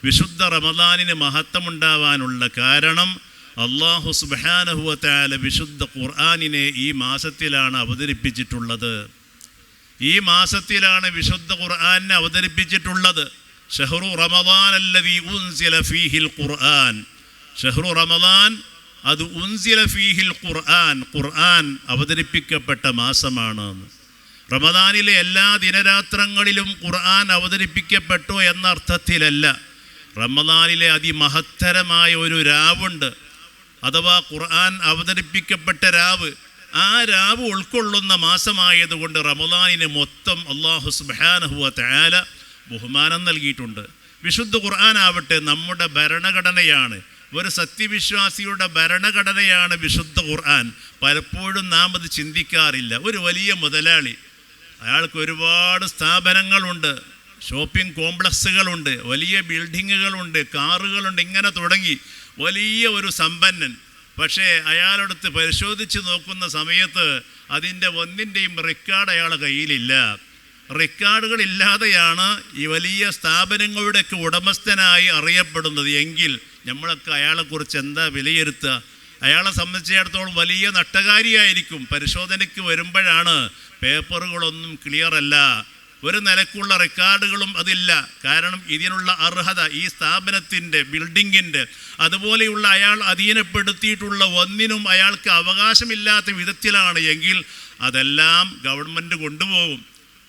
വിശുദ്ധ റമദാനിന് മഹത്വമുണ്ടാവാനുള്ള കാരണം അല്ലാഹു സുബ്ഹാനഹു വ തആല വിശുദ്ധ ഖുർആനിനെ ഈ മാസത്തിലാണ് അവതരിപ്പിച്ചിട്ടുള്ളത്. ഈ മാസത്തിലാണ് വിശുദ്ധ ഖുർആനെ അവതരിപ്പിച്ചിട്ടുള്ളത്. ഷഹ്റു റമദാൻ അല്ലദീ ഉൻസില ഫീഹിൽ ഖുർആൻ. ഷഹ്റു റമദാൻ അത് ഉൻസില ഫീഹിൽ ഖുർആൻ, ഖുർആൻ അവതരിപ്പിക്കപ്പെട്ട മാസമാണ്. റമദാനിലെ എല്ലാ ദിനരാത്രങ്ങളിലും ഖുർആൻ അവതരിപ്പിക്കപ്പെട്ടു എന്ന അർത്ഥത്തിലല്ല. റമദാനിലെ അതിമഹത്തരമായ ഒരു രാവുണ്ട്, അഥവാ ഖുർആൻ അവതരിപ്പിക്കപ്പെട്ട രാവ്. ആ രാവ് ഉൾക്കൊള്ളുന്ന മാസമായതുകൊണ്ട് റമദാനിന് മൊത്തം അല്ലാഹു സുബ്ഹാനഹു വ തആല ബഹുമാനം നൽകിയിട്ടുണ്ട്. വിശുദ്ധ ഖുർആൻ ആവട്ടെ നമ്മുടെ ഭരണഘടനയാണ്, ഒരു സത്യവിശ്വാസിയുടെ ഭരണഘടനയാണ് വിശുദ്ധ ഖുർആൻ. പലപ്പോഴും നാം അത് ചിന്തിക്കാറില്ല. ഒരു വലിയ മുതലാളി, അയാൾക്ക് ഒരുപാട് സ്ഥാപനങ്ങളുണ്ട്, ഷോപ്പിംഗ് കോംപ്ലക്സുകളുണ്ട്, വലിയ ബിൽഡിങ്ങുകളുണ്ട്, കാറുകളുണ്ട്, ഇങ്ങനെ തുടങ്ങി വലിയ ഒരു സമ്പന്നൻ. പക്ഷേ അയാളടുത്ത് പരിശോധിച്ച് നോക്കുന്ന സമയത്ത് അതിൻ്റെ ഒന്നിൻ്റെയും റെക്കോർഡ് അയാളുടെ കയ്യിലില്ല. റെക്കോർഡുകളില്ലാതെയാണ് ഈ വലിയ സ്ഥാപനങ്ങളുടെയൊക്കെ ഉടമസ്ഥനായി അറിയപ്പെടുന്നത് എങ്കിൽ നമ്മളൊക്കെ അയാളെക്കുറിച്ച് എന്താ വിലയിരുത്തുക? അയാളെ സംബന്ധിച്ചിടത്തോളം വലിയ നട്ടകാരിയായിരിക്കും. പരിശോധനയ്ക്ക് വരുമ്പോഴാണ് പേപ്പറുകളൊന്നും ക്ലിയർ അല്ല, ഒരു നിലക്കുള്ള റെക്കോർഡുകളും അതില്ല. കാരണം ഇതിനുള്ള അർഹത ഈ സ്ഥാപനത്തിൻ്റെ, ബിൽഡിങ്ങിൻ്റെ, അതുപോലെയുള്ള അയാൾ അധീനപ്പെടുത്തിയിട്ടുള്ള ഒന്നിനും അയാൾക്ക് അവകാശമില്ലാത്ത വിധത്തിലാണ് എങ്കിൽ അതെല്ലാം ഗവൺമെൻറ് കൊണ്ടുപോകും.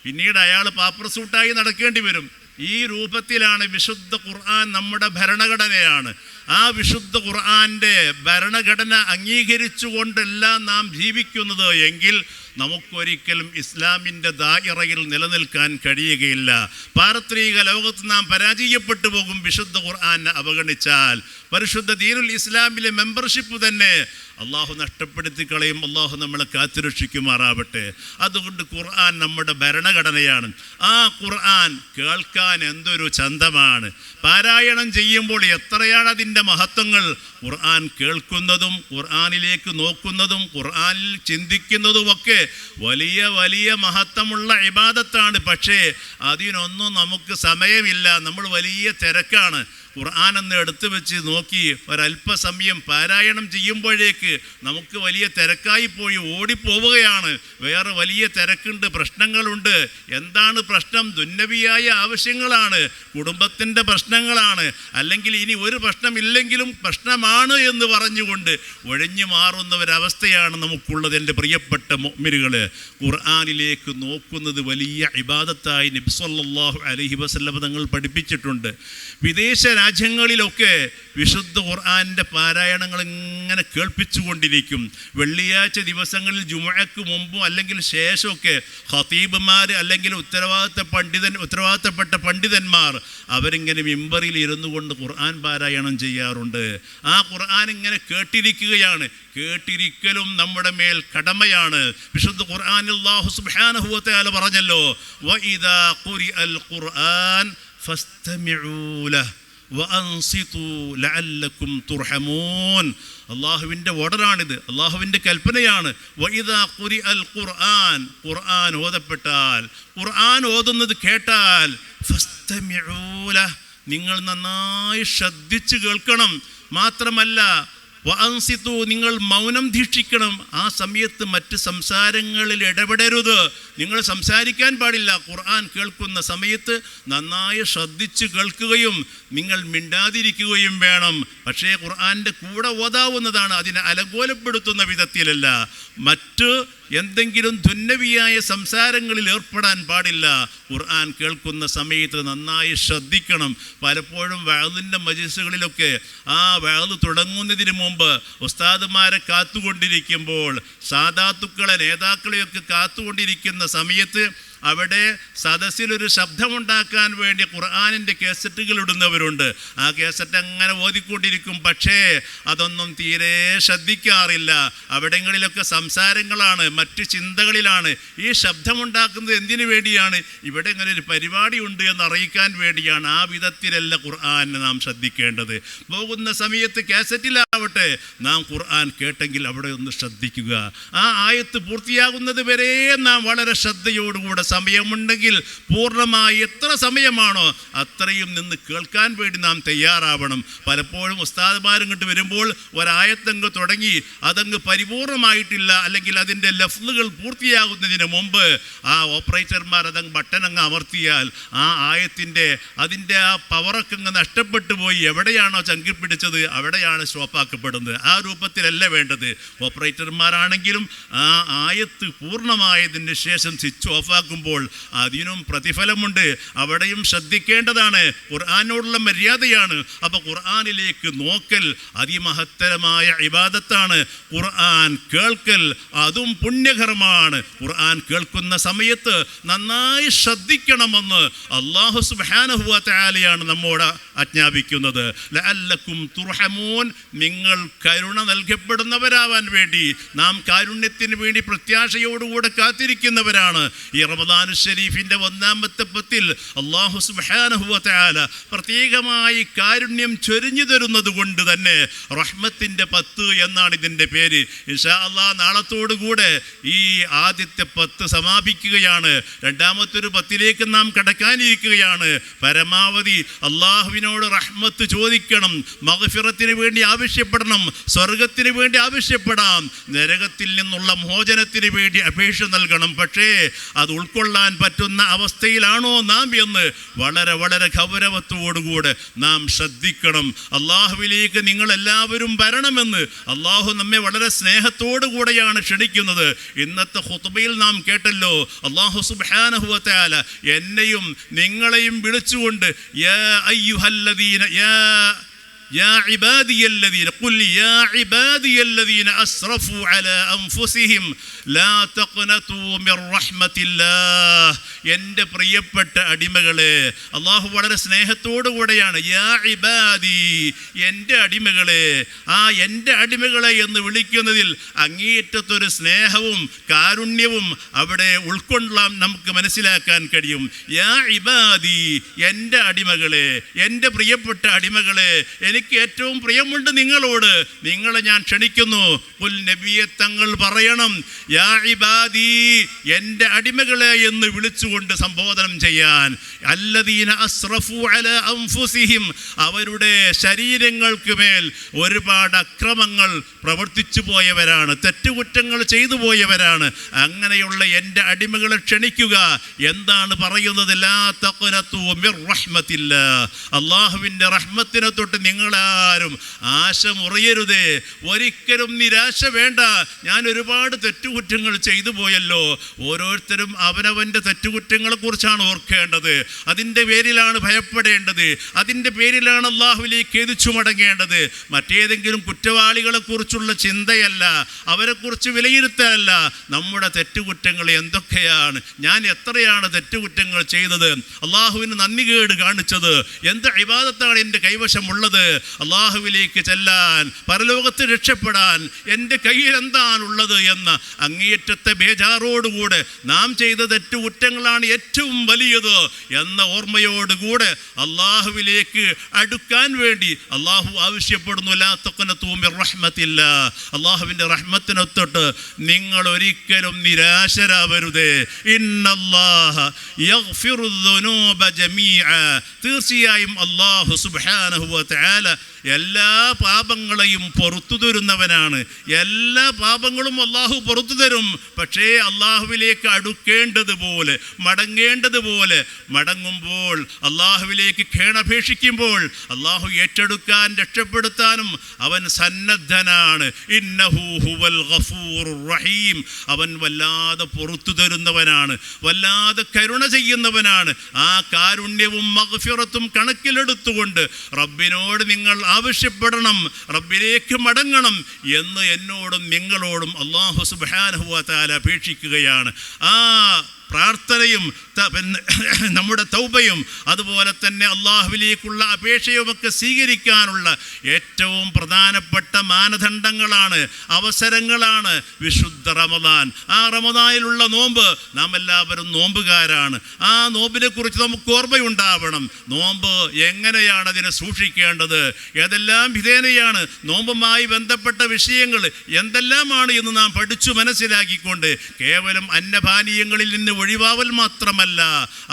പിന്നീട് അയാൾ പാപ്പർ സൂട്ടായി നടക്കേണ്ടി വരും. ഈ രൂപത്തിലാണ് വിശുദ്ധ ഖുർആൻ നമ്മുടെ ഭരണഘടനയാണ്. ആ വിശുദ്ധ ഖുർആൻ്റെ ഭരണഘടന അംഗീകരിച്ചുകൊണ്ടെല്ലാം നാം ജീവിക്കുന്നത് എങ്കിൽ നമുക്കൊരിക്കലും ഇസ്ലാമിൻ്റെ ദായിറയിൽ നിലനിൽക്കാൻ കഴിയുകയില്ല. പാരത്രിക ലോകത്ത് നാം പരാജയപ്പെട്ടു പോകും വിശുദ്ധ ഖുർആനെ അവഗണിച്ചാൽ. പരിശുദ്ധ ദീനുൽ ഇസ്ലാമിലെ മെമ്പർഷിപ്പ് തന്നെ അള്ളാഹു നഷ്ടപ്പെടുത്തി കളയും. അള്ളാഹു നമ്മളെ കാത്തുരക്ഷിക്കുമാറാവട്ടെ. അതുകൊണ്ട് ഖുർആൻ നമ്മുടെ ഭരണഘടനയാണ്. ആ ഖുർആൻ കേൾക്കാൻ എന്തൊരു ചന്തമാണ്, പാരായണം ചെയ്യുമ്പോൾ എത്രയാണ് അതിൻ്റെ മഹത്വങ്ങൾ. ഖുർആൻ കേൾക്കുന്നതും ഖുർആനിലേക്ക് നോക്കുന്നതും ഖുർആനിൽ ചിന്തിക്കുന്നതുമൊക്കെ വലിയ വലിയ മഹത്വമുള്ള ഇബാദത്താണ്. പക്ഷേ അതിനൊന്നും നമുക്ക് സമയമില്ല, നമ്മൾ വലിയ തിരക്കാണ്. ഖുർആനെന്ന് എടുത്തു വെച്ച് നോക്കി ഒരല്പസമയം പാരായണം ചെയ്യുമ്പോഴേക്ക് നമുക്ക് വലിയ തിരക്കായി പോയി ഓടിപ്പോവുകയാണ്. വേറെ വലിയ തിരക്കുണ്ട്, പ്രശ്നങ്ങളുണ്ട്. എന്താണ് പ്രശ്നം? ദുന്യവിയായ ആവശ്യങ്ങളാണ്, കുടുംബത്തിൻ്റെ പ്രശ്നങ്ങളാണ്, അല്ലെങ്കിൽ ഇനി ഒരു പ്രശ്നമില്ലെങ്കിലും പ്രശ്നമാണ് എന്ന് പറഞ്ഞുകൊണ്ട് ഒഴിഞ്ഞു മാറുന്ന ഒരവസ്ഥയാണ് നമുക്കുള്ളത്. എൻ്റെ പ്രിയപ്പെട്ട മുഅ്മിനുകളെ, ഖുർആനിലേക്ക് നോക്കുന്നത് വലിയ ഇബാദത്തായി നബി സല്ലല്ലാഹു അലൈഹി വസല്ലം തങ്ങൾ പഠിപ്പിച്ചിട്ടുണ്ട്. വിദേശ രാജ്യങ്ങളിലൊക്കെ വിശുദ്ധ ഖുർആൻ്റെ പാരായണങ്ങൾ ഇങ്ങനെ കേൾപ്പിച്ചുകൊണ്ടിരിക്കും. വെള്ളിയാഴ്ച ദിവസങ്ങളിൽ ജുമുഅക്ക് മുമ്പും അല്ലെങ്കിൽ ശേഷമൊക്കെ ഖതീബുമാർ അല്ലെങ്കിൽ ഉത്തരവാദിത്തപ്പെട്ട പണ്ഡിതന്മാർ അവരിങ്ങനെ മിമ്പറിൽ ഇരുന്നു കൊണ്ട് ഖുർആൻ പാരായണം ചെയ്യാറുണ്ട്. ആ ഖുർആൻ ഇങ്ങനെ കേട്ടിരിക്കുകയാണ്. കേട്ടിരിക്കലും നമ്മുടെ മേൽ കടമയാണ്. വിശുദ്ധ ഖുർആനിൽ അല്ലാഹു സുബ്ഹാനഹു വ തആല പറഞ്ഞല്ലോ, വഇദാ ഖുരിഅൽ ഖുർആൻ ഫസ്തമിഊ ലഹു വഅൻസിതു ലഅല്ലക്കും തുർഹമൂൻ. അള്ളാഹുവിൻ്റെ ഓർഡറാണിത്, അള്ളാഹുവിൻ്റെ കൽപ്പനയാണ്. വഇദാ ഖുരിഅൽ ഖുർആൻ, ഖുർആൻ ഓതപ്പെട്ടാൽ, ഖുർആൻ ഓതുന്നത് കേട്ടാൽ, ഫസ്തമിഊ ലഹു, നിങ്ങൾ നന്നായി ശ്രദ്ധിച്ച് കേൾക്കണം. മാത്രമല്ല വഅൻസിതു, നിങ്ങൾ മൗനം ദീക്ഷിക്കണം. ആ സമയത്ത് മറ്റ് സംസാരങ്ങളിൽ ഇടപെടരുത്, നിങ്ങൾ സംസാരിക്കാൻ പാടില്ല. ഖുർആൻ കേൾക്കുന്ന സമയത്ത് നന്നായി ശ്രദ്ധിച്ച് കേൾക്കുകയും നിങ്ങൾ മിണ്ടാതിരിക്കുകയും വേണം. പക്ഷേ ഖുർആൻ്റെ കൂടെ ഓതാവുന്നതാണ്, അതിനെ അലങ്കോലപ്പെടുത്തുന്ന വിധത്തിലല്ല. മറ്റ് എന്തെങ്കിലും ദുന്യവിയായ സംസാരങ്ങളിൽ ഏർപ്പെടാൻ പാടില്ല. ഖുർആൻ കേൾക്കുന്ന സമയത്ത് നന്നായി ശ്രദ്ധിക്കണം. പലപ്പോഴും വഅദിൻ്റെ മജ്‌ലിസുകളിലൊക്കെ ആ വഅദ് തുടങ്ങുന്നതിന് മുമ്പ് ഉസ്താദുമാരെ കാത്തുകൊണ്ടിരിക്കുമ്പോൾ, സാദാത്തുക്കളെ, നേതാക്കളെയൊക്കെ കാത്തുകൊണ്ടിരിക്കുന്ന സമയത്ത് അവിടെ സദസ്സിലൊരു ശബ്ദമുണ്ടാക്കാൻ വേണ്ടി ഖുർആനിൻ്റെ കേസറ്റുകൾ ഇടുന്നവരുണ്ട്. ആ കേസറ്റ് അങ്ങനെ ഓതിക്കൊണ്ടിരിക്കും, പക്ഷേ അതൊന്നും തീരെ ശ്രദ്ധിക്കാറില്ല. അവിടങ്ങളിലൊക്കെ സംസാരങ്ങളാണ്, മറ്റ് ചിന്തകളിലാണ്. ഈ ശബ്ദമുണ്ടാക്കുന്നത് എന്തിനു വേണ്ടിയാണ്? ഇവിടെ ഇങ്ങനെ ഒരു പരിപാടി ഉണ്ട് എന്നറിയിക്കാൻ വേണ്ടിയാണ്. ആ വിധത്തിലല്ല ഖുർആനെ നാം ശ്രദ്ധിക്കേണ്ടത്. പോകുന്ന സമയത്ത് കേസറ്റിൽ ആവട്ടെ, നാം ഖുർആൻ കേട്ടെങ്കിൽ അവിടെ ഒന്ന് ശ്രദ്ധിക്കുക. ആ ആയത്ത് പൂർത്തിയാകുന്നത് വരെ നാം വളരെ ശ്രദ്ധയോടുകൂടെ സമയമുണ്ടെങ്കിൽ പൂർണ്ണമായി എത്ര സമയമാണോ അത്രയും നിന്ന് കേൾക്കാൻ വേണ്ടി നാം തയ്യാറാവണം. പലപ്പോഴും ഉസ്താദ്മാരും ഇങ്ങോട്ട് വരുമ്പോൾ ഒരായത്തങ്ങ് തുടങ്ങി അതങ്ങ് പരിപൂർണമായിട്ടില്ല, അല്ലെങ്കിൽ അതിൻ്റെ ലഫ്ലുകൾ പൂർത്തിയാകുന്നതിന് മുമ്പ് ആ ഓപ്പറേറ്റർമാർ അതങ്ങ് ബട്ടൺ അമർത്തിയാൽ ആ ആയത്തിൻ്റെ അതിൻ്റെ ആ പവറൊക്കെ അങ്ങ് നഷ്ടപ്പെട്ടു പോയി. എവിടെയാണോ ചങ്കിപ്പിടിച്ചത് അവിടെയാണ് സ്റ്റോപ്പാക്കപ്പെടുന്നത്. ആ രൂപത്തിലല്ല വേണ്ടത്. ഓപ്പറേറ്റർമാരാണെങ്കിലും ആ ആയത്ത് പൂർണ്ണമായതിന് ശേഷം സ്വിച്ച് ഓഫാക്കുമ്പോൾ അതിനും പ്രതിഫലമുണ്ട്. അവിടെയും ശ്രദ്ധിക്കേണ്ടതാണ്. ഖുർആനോടുള്ള മര്യാദയാണ്. അപ്പോൾ ഖുർആനിലേക്ക് നോക്കൽ അതിമഹത്തരമായ ഇബാദത്താണ്. ഖുർആൻ കേൾക്കൽ അതും പുണ്യകരമാണ്. ഖുർആൻ കേൾക്കുന്ന സമയത്ത് നന്നായി ശ്രദ്ധിക്കണമെന്ന് അല്ലാഹു സുബ്ഹാനഹു വ തആലയാണ് നമ്മോട് ആജ്ഞാപിക്കുന്നത്. ലഅല്ലക്കും തുർഹമൂൻ, നിങ്ങൾ കരുണ നൽകപ്പെടുന്നവരാവാൻ വേണ്ടി, നാം കാരുണ്യത്തിന് വേണ്ടി പ്രത്യാശയോടുകൂടെ കാത്തിരിക്കുന്നവരാണ്. ഈ റമദാൻ ഷരീഫിൻ്റെ 1-ാമത്തെ പത്തിൽ അല്ലാഹു സുബ്ഹാനഹു വ തആല പ്രത്യേകമായി കാരുണ്യം ചൊരിഞ്ഞു തരുന്നത് കൊണ്ട് തന്നെ റഹ്മത്തിൻ്റെ 10 എന്നാണ് ഇതിൻ്റെ പേര്. ഇൻഷാ അല്ലാഹ് നാളത്തോടുകൂടെ ഈ ആദ്യത്തെ 10 സമാപിക്കുകയാണ്. രണ്ടാമത്തൊരു 10ലേക്ക് നാം കടക്കാനിരിക്കുകയാണ്. പരമാവധി അള്ളാഹുവിനോട് റഹ്മത്ത് ചോദിക്കണം, മഗ്ഫിറത്തിന് വേണ്ടി ആവശ്യപ്പെടണം, സ്വർഗത്തിന് വേണ്ടി ആവശ്യപ്പെടാം, നരകത്തിൽ നിന്നുള്ള മോചനത്തിന് വേണ്ടി അപേക്ഷ നൽകണം. പക്ഷേ അത് ഉൾക്കൊള്ളാൻ പറ്റുന്ന അവസ്ഥയിലാണോ നാം എന്ന് വളരെ വളരെ ഗൗരവത്തോടുകൂടെ നാം ശ്രദ്ധിക്കണം. അള്ളാഹുവിലേക്ക് നിങ്ങളെല്ലാവരും വരണമെന്ന് അള്ളാഹു നമ്മെ വളരെ സ്നേഹത്തോടു കൂടെയാണ് ക്ഷണിക്കുന്നത്. ഇന്നത്തെ ഖുത്ബയിൽ നാം കേട്ടല്ലോ, അള്ളാഹു സുബ്ഹാനഹു വ തആല എന്നെയും നിങ്ങളെയും വിളിച്ചുകൊണ്ട് യാ അയ്യുഹല്ലദീന യാ ഇബാദിയല്ലദീന ഖുൽ യാ ഇബാദിയല്ലദീന അസ്റഫു അലാ അൻഫുസിഹിം ലാ തഖ്നതു മിർ റഹ്മത്തില്ലാഹ്, എൻ്റെ പ്രിയപ്പെട്ട അടിമകളെ. അള്ളാഹു വളരെ സ്നേഹത്തോടു കൂടെയാണ് യാ ഇബാദി, എൻ്റെ അടിമകളെ. ആ എൻ്റെ അടിമകളെ എന്ന് വിളിക്കുന്നതിൽ അങ്ങേയറ്റത്തൊരു സ്നേഹവും കാരുണ്യവും അവിടെ ഉൾക്കൊള്ളാൻ നമുക്ക് മനസ്സിലാക്കാൻ കഴിയും. യാ ഇബാദി, എൻ്റെ അടിമകളെ, എൻ്റെ പ്രിയപ്പെട്ട അടിമകളെ, എനിക്ക് ഏറ്റവും പ്രിയമുണ്ട് നിങ്ങളോട്, നിങ്ങളെ ഞാൻ ക്ഷണിക്കുന്നു. ഖുൽ നബിയെ തങ്ങൾ പറയണം യാ ഇബാദി, എൻ്റെ അടിമകളെ എന്ന് വിളിച്ചുകൊണ്ട് സംബോധനം ചെയ്യാൻ. അല്ലദീന അസ്റഫു അലാ അൻഫുസിഹിം, അവരുടെ ശരീരങ്ങൾക്ക് മേൽ ഒരുപാട് അക്രമങ്ങൾ പ്രവർത്തിച്ചു പോയവരാണ്, തെറ്റുകുറ്റങ്ങൾ ചെയ്തു പോയവരാണ്. അങ്ങനെയുള്ള എൻ്റെ അടിമകളെ ക്ഷണിക്കുക. എന്താണ് പറയുന്നത്? ലാ തഖ്നതു മിർ റഹ്മത്തില്ലാഹ്, അല്ലാഹുവിൻ്റെ റഹ്മത്തിനെ തൊട്ട് നിങ്ങളാരും ആശ മുറിയരുതേ, ഒരിക്കലും നിരാശ വേണ്ട. ഞാൻ ഒരുപാട് തെറ്റുകുറ്റങ്ങൾ ചെയ്തു പോയല്ലോ. ഓരോരുത്തരും അവനവൻ്റെ തെറ്റുകുറ്റങ്ങളെ കുറിച്ചാണ് ഓർക്കേണ്ടത്. അതിൻ്റെ പേരിലാണ് ഭയപ്പെടേണ്ടത്. അതിൻ്റെ പേരിലാണ് അല്ലാഹുവിലേക്ക് എതിച്ചു മടങ്ങേണ്ടത്. മറ്റേതെങ്കിലും കുറ്റവാളികളെ കുറിച്ചുള്ള ചിന്തയല്ല, അവരെക്കുറിച്ച് വിലയിരുത്തലല്ല. നമ്മുടെ തെറ്റുകുറ്റങ്ങൾ എന്തൊക്കെയാണ്, ഞാൻ എത്രയാണ് തെറ്റുകുറ്റങ്ങൾ ചെയ്തത്, അള്ളാഹുവിന് നന്ദികേട് കാണിച്ചത്, എന്ത് ഇബാദത്താണ് എൻ്റെ കൈവശമുള്ളത്, അള്ളാഹുവിലേക്ക് ചെല്ലാൻ, പരലോകത്ത് രക്ഷപ്പെടാൻ എൻ്റെ കയ്യിൽ എന്താണുള്ളത് എന്ന അങ്ങേയറ്റത്തെ ബേജാറോടുകൂടെ നാം ചെയ്ത തെറ്റുകുറ്റങ്ങളാണ് ഏറ്റവും വലിയത് എന്ന ഓർമ്മയോടുകൂടെ അള്ളാഹുവിലേക്ക് അടുക്കാൻ വേണ്ടി അള്ളാഹു ആവശ്യപ്പെടുന്നു. ലാ തഖ്നതു മിർ റഹ്മത്തില്ലാഹ്, അള്ളാഹുവിൻ്റെ റഹ്മത്തിനൊത്തൊട്ട് നിങ്ങൾ ഒരിക്കലും നിരാശരാവരുതേ. ഇന്നല്ലാഹ യഗ്ഫിറു ദുനൂബ ജമീഅ, തീർച്ചയായും അള്ളാഹു സുബ്ഹാനഹു വ തആല എല്ലാ പാപങ്ങളെയും പുറത്തു തരുന്നവനാണ്. എല്ലാ പാപങ്ങളും അള്ളാഹു പുറത്തു തരും. പക്ഷേ അള്ളാഹുവിലേക്ക് അടുക്കേണ്ടതുപോലെ, മടങ്ങേണ്ടതുപോലെ മടങ്ങുമ്പോൾ, അള്ളാഹുവിലേക്ക് കേണപേക്ഷിക്കുമ്പോൾ അള്ളാഹു ഏറ്റെടുക്കാൻ രക്ഷപ്പെടുത്താനും അവൻ സന്നദ്ധനാണ്. ഇന്നഹു ഹുവൽ ഗഫൂറുർ റഹീം, അവൻ വല്ലാതെ പുറത്തു തരുന്നവനാണ്, വല്ലാതെ കരുണ ചെയ്യുന്നവനാണ്. ആ കാരുണ്യവും മഗ്ഫിറത്തും കണക്കിലെടുത്തുകൊണ്ട് റബ്ബിനോട് നിങ്ങൾ ആവശ്യപ്പെടണം, റബ്ബിലേക്ക് മടങ്ങണം എന്ന് എന്നോടും നിങ്ങളോടും അല്ലാഹു സുബ്ഹാനഹു വ തആല അപേക്ഷിക്കുകയാണ്. ആ പ്രാർത്ഥനയും നമ്മുടെ തൗബയും അതുപോലെ തന്നെ അള്ളാഹുവിലേക്കുള്ള അപേക്ഷയുമൊക്കെ സ്വീകരിക്കാനുള്ള ഏറ്റവും പ്രധാനപ്പെട്ട മാനദണ്ഡങ്ങളാണ്, അവസരങ്ങളാണ് വിശുദ്ധ റമദാൻ. ആ റമദാനിലുള്ള നോമ്പ്, നാം എല്ലാവരും നോമ്പുകാരാണ്. ആ നോമ്പിനെ കുറിച്ച് നമുക്ക് ഓർമ്മയുണ്ടാവണം. നോമ്പ് എങ്ങനെയാണ് അതിനെ സൂക്ഷിക്കേണ്ടത്, ഏതെല്ലാം വിധേനയാണ് നോമ്പുമായി ബന്ധപ്പെട്ട വിഷയങ്ങൾ എന്തെല്ലാമാണ് എന്ന് നാം പഠിച്ചു മനസ്സിലാക്കിക്കൊണ്ട് കേവലം അന്നപാനീയങ്ങളിൽ നിന്ന് ഒഴിവാവൽ മാത്രമല്ല,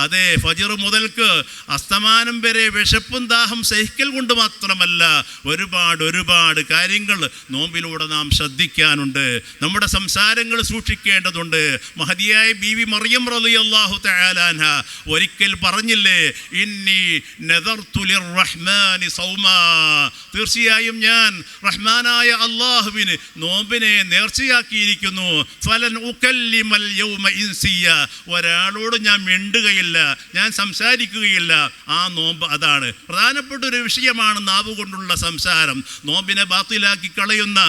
അതേ ഫജ്ർ മുതൽക്ക് അസ്തമാനം വരെ വിശപ്പും ദാഹം സഹിക്കൽ കൊണ്ട് മാത്രമല്ല, ഒരുപാട് കാര്യങ്ങൾ നോമ്പിലൂടെ നാം ശ്രദ്ധിക്കാനുണ്ട്. നമ്മുടെ സംസാരങ്ങൾ സൂക്ഷിക്കേണ്ടതുണ്ട്. മഹദിയായ ബീവി മറിയം റളിയല്ലാഹു തആല അൻഹ ഒരിക്കൽ പറഞ്ഞില്ലേ, ഇന്നി നദർതു ലിർറഹ്മാനി സൗമാ, തീർച്ചയായും ഞാൻ റഹ്മാനായ അല്ലാഹുവിന് നോമ്പിനെ നേർച്ചയാക്കിയിരിക്കുന്നു. ഫലൻ ഉകല്ലിമൽ യൗമ ഇൻസിയ, ഒരാളോട് ഞാൻ മിണ്ടുകയില്ല, ഞാൻ സംസാരിക്കുകയില്ല. ആ നോമ്പ് അതാണ് പ്രധാനപ്പെട്ട ഒരു വിഷയമാണ്. നാവ് കൊണ്ടുള്ള സംസാരം നോമ്പിനെ ബാത്തിലാക്കി കളയുന്ന,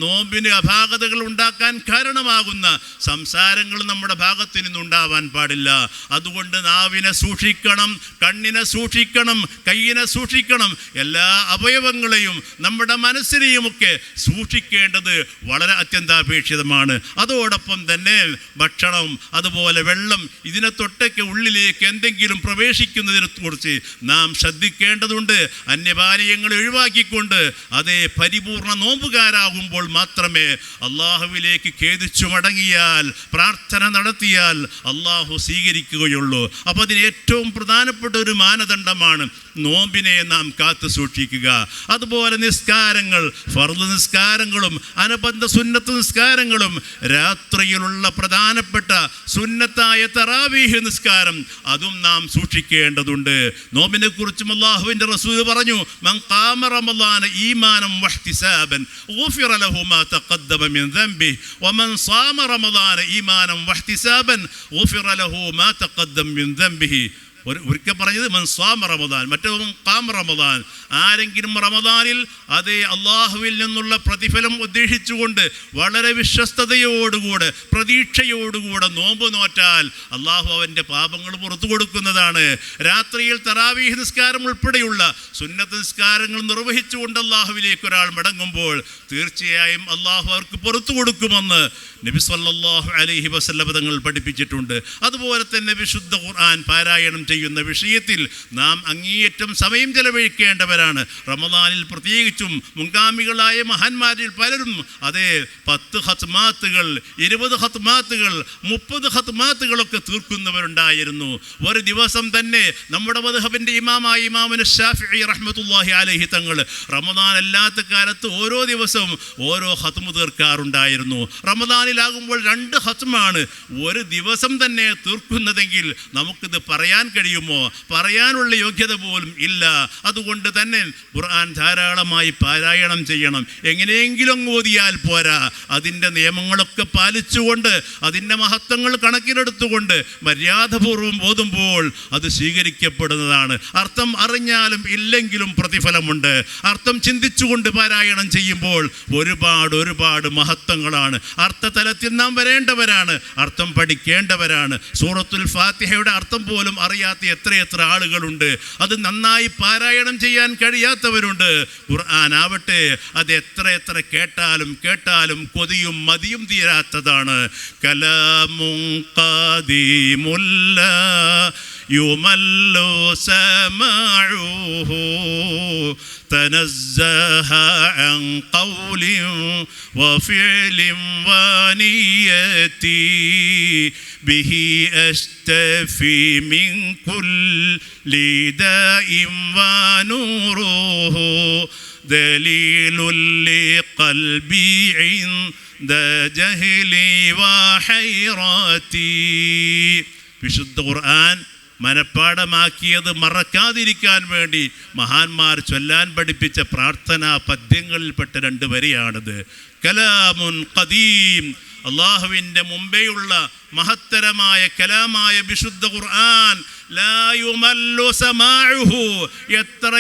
നോമ്പിന് അപാകതകൾ ഉണ്ടാക്കാൻ കാരണമാകുന്ന സംസാരങ്ങൾ നമ്മുടെ ഭാഗത്ത് നിന്നുണ്ടാവാൻ പാടില്ല. അതുകൊണ്ട് നാവിനെ സൂക്ഷിക്കണം, കണ്ണിനെ സൂക്ഷിക്കണം, കയ്യിനെ സൂക്ഷിക്കണം, എല്ലാ അവയവങ്ങളെയും നമ്മുടെ മനസ്സിനെയുമൊക്കെ സൂക്ഷിക്കേണ്ടത് വളരെ അത്യന്താപേക്ഷിതമാണ്. അതോടൊപ്പം തന്നെ ഭക്ഷണം, അതുപോലെ വെള്ളം, ഇതിനെ തൊട്ടൊക്കെ ഉള്ളിലേക്ക് എന്തെങ്കിലും പ്രവേശിക്കുന്നതിനെ കുറിച്ച് നാം ശ്രദ്ധിക്കേണ്ടതുണ്ട്. അന്യപാനീയങ്ങൾ ഒഴിവാക്കിക്കൊണ്ട് അതേ പരിപൂർണ നോമ്പുകാരാകുമ്പോൾ മാത്രമേ അള്ളാഹുവിലേക്ക് ഖേദിച്ചു മടങ്ങിയാൽ, പ്രാർത്ഥന നടത്തിയാൽ അള്ളാഹു സ്വീകരിക്കുകയുള്ളൂ. അപ്പോൾ അതിന് ഏറ്റവും പ്രധാനപ്പെട്ട ഒരു മാനദണ്ഡമാണ് നോമ്പിനെ നാം കാത്തു സൂക്ഷിക്കുക. അതുപോലെ നിസ്കാരങ്ങൾ, ഫർദ് നിസ്കാരങ്ങളും അനുബന്ധ സുന്നത്ത് നിസ്കാരങ്ങളും, രാത്രിയിലുള്ള പ്രധാനപ്പെട്ട സുന്നത്തായ തറാവീഹ് നിസ്കാരം, അതും നാം സൂക്ഷിക്കേണ്ടതുണ്ട്. നോമ്പിനെ കുറിച്ചും അല്ലാഹുവിൻ്റെ റസൂൽ പറഞ്ഞു, മൻ ഖാമ റമളാന ഈമാനം വഹ്തിസാബൻ ഗുഫിറ ലഹു മാ തഖദ്ദമ മിൻ ദംബിഹി വമൻ സാമ റമളാന ഈമാനം വഹ്തിസാബൻ ഗുഫിറ ലഹു മാ തഖദ്ദമ മിൻ ദംബിഹി. ഒരിക്കൽ പറഞ്ഞത് മൻ സ്വാമ റമദാൻ, മറ്റൊരു ഖാമ റമദാൻ. ആരെങ്കിലും റമദാനിൽ അതേ അള്ളാഹുവിൽ നിന്നുള്ള പ്രതിഫലം ഉദ്ദേശിച്ചുകൊണ്ട് വളരെ വിശ്വസ്തയോടുകൂടെ പ്രതീക്ഷയോടുകൂടെ നോമ്പ് നോറ്റാൽ അള്ളാഹു അവൻ്റെ പാപങ്ങൾ പുറത്തു കൊടുക്കുന്നതാണ്. രാത്രിയിൽ തറാവീഹ് നിസ്കാരം ഉൾപ്പെടെയുള്ള സുന്നത്ത് നിസ്കാരങ്ങൾ നിർവഹിച്ചുകൊണ്ട് അള്ളാഹുവിലേക്ക് ഒരാൾ മടങ്ങുമ്പോൾ തീർച്ചയായും അള്ളാഹു അവർക്ക് പുറത്തു കൊടുക്കുമെന്ന് നബി സല്ലല്ലാഹു അലൈഹി വസല്ലം തങ്ങൾ പഠിപ്പിച്ചിട്ടുണ്ട്. അതുപോലെ തന്നെ വിശുദ്ധ ഖുർആൻ പാരായണം ചെയ്യുന്ന വിഷയത്തിൽ നാം അങ്ങേയറ്റം സമയം ചെലവഴിക്കേണ്ടവരാണ്. റമദാനിൽ പ്രത്യേകിച്ചും മുൻഗാമികളായ മഹാന്മാരിൽ പലരും അതേ 10 ഖത്മാത്തുകൾ, 20 ഖത്മാത്തുകൾ, 30 ഖത്മാത്തുകളൊക്കെ തീർക്കുന്നവരുണ്ടായിരുന്നു. ഒരു ദിവസം തന്നെ നമ്മുടെ മദ്ഹബിൻ്റെ ഇമാമായ ഇമാമുന ശാഫിഈ റഹ്മത്തുള്ളാഹി അലൈഹി തങ്ങൾ റമദാൻ അല്ലാത്ത കാലത്ത് ഓരോ ദിവസവും ഓരോ ഖത്മ് തീർക്കാറുണ്ടായിരുന്നു. റമദാനിലാകുമ്പോൾ 2 ഖത്മാണ് ഒരു ദിവസം തന്നെ തീർക്കുന്നതെങ്കിൽ നമുക്കിത് പറയാൻ കഴിയുമോ? പറയാനുള്ള യോഗ്യത പോലും ഇല്ല. അതുകൊണ്ട് തന്നെ ഖുർആൻ ധാരാളമായി പാരായണം ചെയ്യണം. എങ്ങനെയെങ്കിലും ഓതിയാൽ പോരാ, അതിൻ്റെ നിയമങ്ങളൊക്കെ പാലിച്ചുകൊണ്ട്, അതിൻ്റെ മഹത്വങ്ങൾ കണക്കിലെടുത്തുകൊണ്ട് മര്യാദപൂർവ്വം ഓതുമ്പോൾ അത് സ്വീകരിക്കപ്പെടുന്നതാണ്. അർത്ഥം അറിഞ്ഞാലും ഇല്ലെങ്കിലും പ്രതിഫലമുണ്ട്. അർത്ഥം ചിന്തിച്ചുകൊണ്ട് പാരായണം ചെയ്യുമ്പോൾ ഒരുപാട് മഹത്വങ്ങളാണ്. അർത്ഥതലത്തിൽ നാം വരേണ്ടവരാണ്, അർത്ഥം പഠിക്കേണ്ടവരാണ്. സൂറത്തുൽ ഫാത്തിഹയുടെ അർത്ഥം പോലും അറിയാത്ത എത്രയെത്ര ആളുകളുണ്ട്. അത് നന്നായി പാരായണം ചെയ്യാൻ കഴിയാത്തവരുണ്ട്. ഖുർആൻ ആവട്ടെ, അത് എത്ര കേട്ടാലും കൊതിയും മതിയും തീരാത്തതാണ്. കലാമുൻ ഖദീമുല്ല യുമല്ലു സമാഉഹു തനസ്സഹ അൻ ഖൗലിൻ വഫിഅലിൻ വനിയതി ബിഹി അസ്തഫി മിൻ കുല്ലി ദാഇൻ വനൂറുഹു ദലീലുൽ ലിഖൽബി ഇൻദ ജഹ്ലി വഹൈറതി. വിശുദ്ധ ഖുർആൻ മനഃപ്പാഠമാക്കിയത് മറക്കാതിരിക്കാൻ വേണ്ടി മഹാന്മാർ ചൊല്ലാൻ പഠിപ്പിച്ച പ്രാർത്ഥനാ പദ്യങ്ങളിൽപ്പെട്ട 2 വരിയാണിത്. കലാമുൻ ഖദീം, അള്ളാഹുവിൻ്റെ മുമ്പേയുള്ള മഹത്തരമായ കലാമായ വിശുദ്ധ ഖുർആൻ ലാ യുമല്ലു സമാഉഹു, എത്ര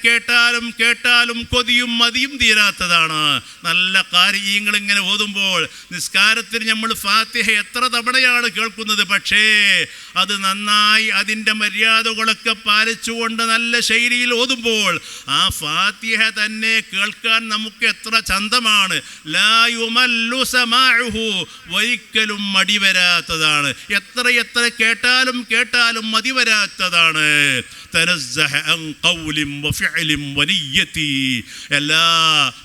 കേട്ടാലും കേട്ടാലും കൊതിയും മതിയും തീരാത്തതാണ്. നല്ല കാര്യങ്ങൾ ഇങ്ങനെ ഓതുമ്പോൾ നിസ്കാരത്തിന് നമ്മൾ ഫാത്തിഹ എത്ര തവണയാണ് കേൾക്കുന്നത്, പക്ഷേ അത് നന്നായി അതിൻ്റെ മര്യാദകളൊക്കെ പാലിച്ചുകൊണ്ട് നല്ല ശൈലിയിൽ ഓതുമ്പോൾ ആ ഫാത്തിഹ തന്നെ കേൾക്കാൻ നമുക്ക് എത്ര ചന്തമാണ്. ലാ യുമല്ലു സമാഉഹു, ഒരിക്കലും മടി വരാത്തതാണ്. എത്ര കേട്ടാലും കേട്ടാലും മതി വരാത്തതാണ്. തനസ്സഹ അൻ ഖൗലിൻ വഫിഅലിൻ വനിയ്യതി, എല്ലാ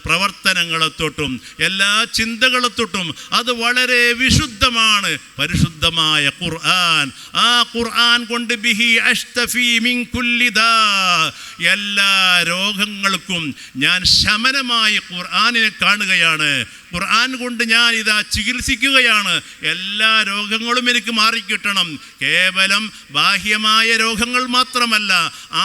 പ്രവർത്തനങ്ങളെത്തൊട്ടും എല്ലാ ചിന്തകളെത്തൊട്ടും അത് വളരെ വിശുദ്ധമാണ്. പരിശുദ്ധമായ ഖുർആൻ, ആ ഖുർആൻ കൊണ്ട് ബിഹി അഷ്തഫി മിൻ കുല്ലി ദാ, എല്ലാ രോഗങ്ങൾക്കും ഞാൻ ശമനമായി ഖുർആനിനെ കാണുകയാണ്. ഖുർആൻ കൊണ്ട് ഞാൻ ഇതാ ചികിത്സിക്കുകയാണ്. എല്ലാ രോഗങ്ങളും എനിക്ക് മാറിക്കിട്ടണം. കേവലം ബാഹ്യമായ രോഗങ്ങൾ മാത്രമല്ല,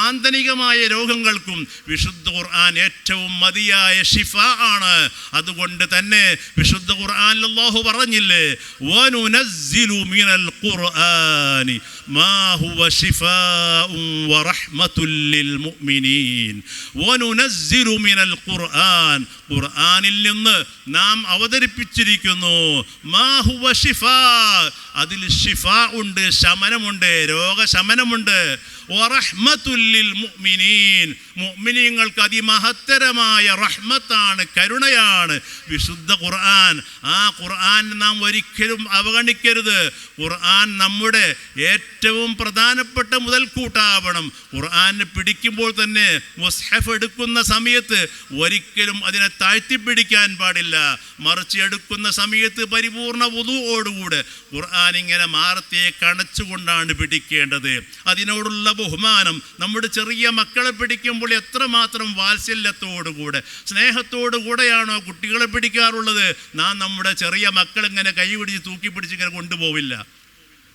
ആന്തരികമായ രോഗങ്ങൾക്കും വിശുദ്ധ ഖുർആൻ ഏറ്റവും മതിയായ ശിഫ ആണ്. അതുകൊണ്ട് തന്നെ വിശുദ്ധ ഖുർആനിൽ അല്ലാഹു പറഞ്ഞില്ലേ, വനുനസ്സിലു മിനൽ ഖുർആനി മാ ഹുവ ശിഫാഉൻ വറഹ്മത്തുൽ ലിൽ മുഅ്മിനീൻ. വനുനസ്സിലു മിനൽ ഖുർആൻ, ഖുർആനിൽ നിന്ന് നാം അവതരിപ്പിച്ചിരിക്കുന്നു മാ ഹുവ ശിഫാ, അതിൽ ശിഫ ഉണ്ട്, ശമനമുണ്ട്, രോഗശമനമുണ്ട്. വറഹ്മത്തുൽ ലിൽ മുഅ്മിനീൻ, മുഅ്മിനീങ്ങൾക്ക് അതിമഹത്തരമായ റഹ്മത്താണ്, കരുണയാണ് വിശുദ്ധ ഖുർആൻ. ആ ഖുർആൻ നാം ഒരിക്കലും അവഗണിക്കരുത്. ഖുർആൻ നമ്മുടെ ഏറ്റവും പ്രധാനപ്പെട്ട മുതൽക്കൂട്ടാവണം. ഖുർആനെ പിടിക്കുമ്പോൾ തന്നെ മുസ്ഹഫ് എടുക്കുന്ന സമയത്ത് ഒരിക്കലും അതിനെ താഴ്ത്തിപ്പിടിക്കാൻ പാടില്ല. മറിച്ച് എടുക്കുന്ന സമയത്ത് പരിപൂർണ വുദൂഓടുകൂടെ ഖുർആൻ ഇങ്ങനെ മാറത്തെ കണച്ചുകൊണ്ടാണ് പിടിക്കേണ്ടത്. അതിനോടുള്ള ബഹുമാനം, നമ്മുടെ ചെറിയ മക്കളെ പിടിക്കുമ്പോൾ എത്രമാത്രം വാത്സല്യത്തോടുകൂടെ സ്നേഹത്തോടു കൂടെയാണോ കുട്ടികളെ പിടിക്കാറുള്ളത്, നാം നമ്മുടെ ചെറിയ മക്കളിങ്ങനെ കൈ പിടിച്ച് തൂക്കി പിടിച്ച് ഇങ്ങനെ കൊണ്ടുപോവില്ല.